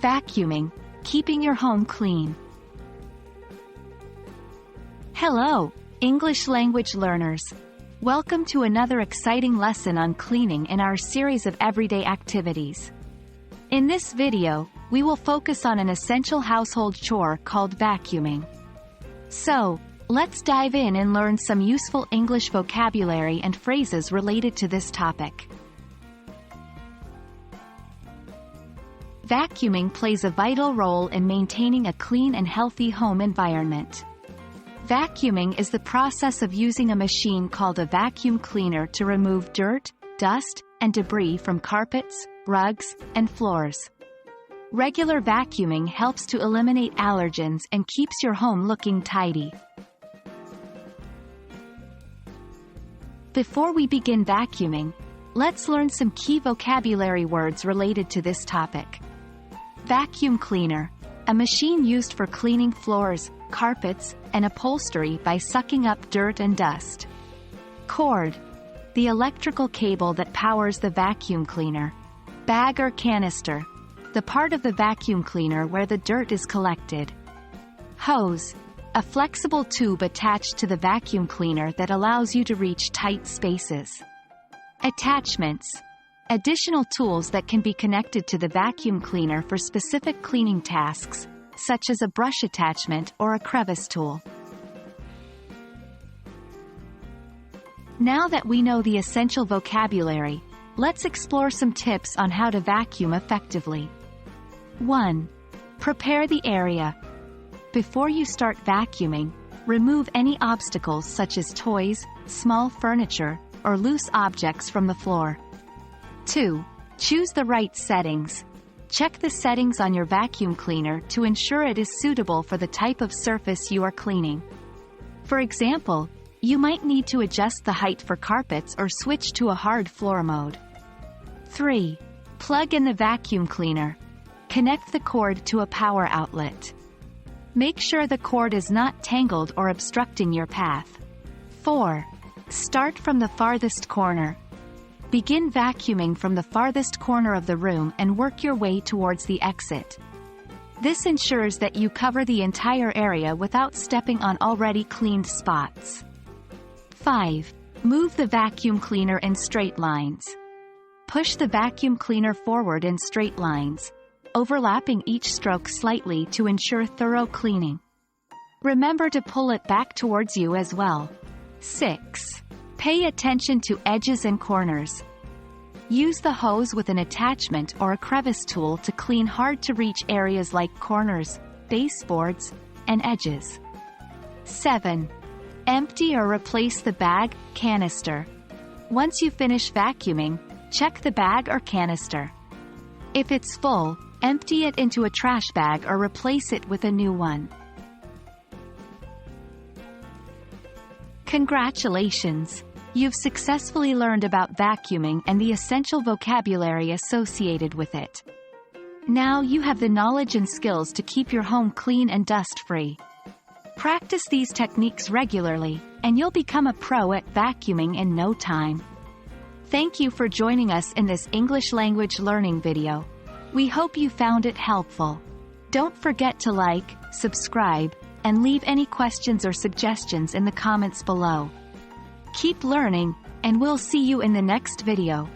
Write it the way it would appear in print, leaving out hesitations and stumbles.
Vacuuming, keeping your home clean. Hello, English language learners. Welcome to another exciting lesson on cleaning in our series of everyday activities. In this video, we will focus on an essential household chore called vacuuming. So, let's dive in and learn some useful English vocabulary and phrases related to this topic. Vacuuming plays a vital role in maintaining a clean and healthy home environment. Vacuuming is the process of using a machine called a vacuum cleaner to remove dirt, dust, and debris from carpets, rugs, and floors. Regular vacuuming helps to eliminate allergens and keeps your home looking tidy. Before we begin vacuuming, let's learn some key vocabulary words related to this topic. Vacuum cleaner, a machine used for cleaning floors, carpets, and upholstery by sucking up dirt and dust. Cord, the electrical cable that powers the vacuum cleaner. Bag or canister, the part of the vacuum cleaner where the dirt is collected. Hose, a flexible tube attached to the vacuum cleaner that allows you to reach tight spaces. Attachments, additional tools that can be connected to the vacuum cleaner for specific cleaning tasks, such as a brush attachment or a crevice tool. Now that we know the essential vocabulary, let's explore some tips on how to vacuum effectively. 1. Prepare the area. Before you start vacuuming, remove any obstacles such as toys, small furniture, or loose objects from the floor. 2. Choose the right settings. Check the settings on your vacuum cleaner to ensure it is suitable for the type of surface you are cleaning. For example, you might need to adjust the height for carpets or switch to a hard floor mode. 3. Plug in the vacuum cleaner. Connect the cord to a power outlet. Make sure the cord is not tangled or obstructing your path. 4. Start from the farthest corner. Begin vacuuming from the farthest corner of the room and work your way towards the exit. This ensures that you cover the entire area without stepping on already cleaned spots. 5. Move the vacuum cleaner in straight lines. Push the vacuum cleaner forward in straight lines, overlapping each stroke slightly to ensure thorough cleaning. Remember to pull it back towards you as well. 6. Pay attention to edges and corners. Use the hose with an attachment or a crevice tool to clean hard-to-reach areas like corners, baseboards, and edges. 7. Empty or replace the bag, canister. Once you finish vacuuming, check the bag or canister. If it's full, empty it into a trash bag or replace it with a new one. Congratulations! You've successfully learned about vacuuming and the essential vocabulary associated with it. Now you have the knowledge and skills to keep your home clean and dust-free. Practice these techniques regularly, and you'll become a pro at vacuuming in no time. Thank you for joining us in this English language learning video. We hope you found it helpful. Don't forget to like, subscribe, and leave any questions or suggestions in the comments below. Keep learning, and we'll see you in the next video.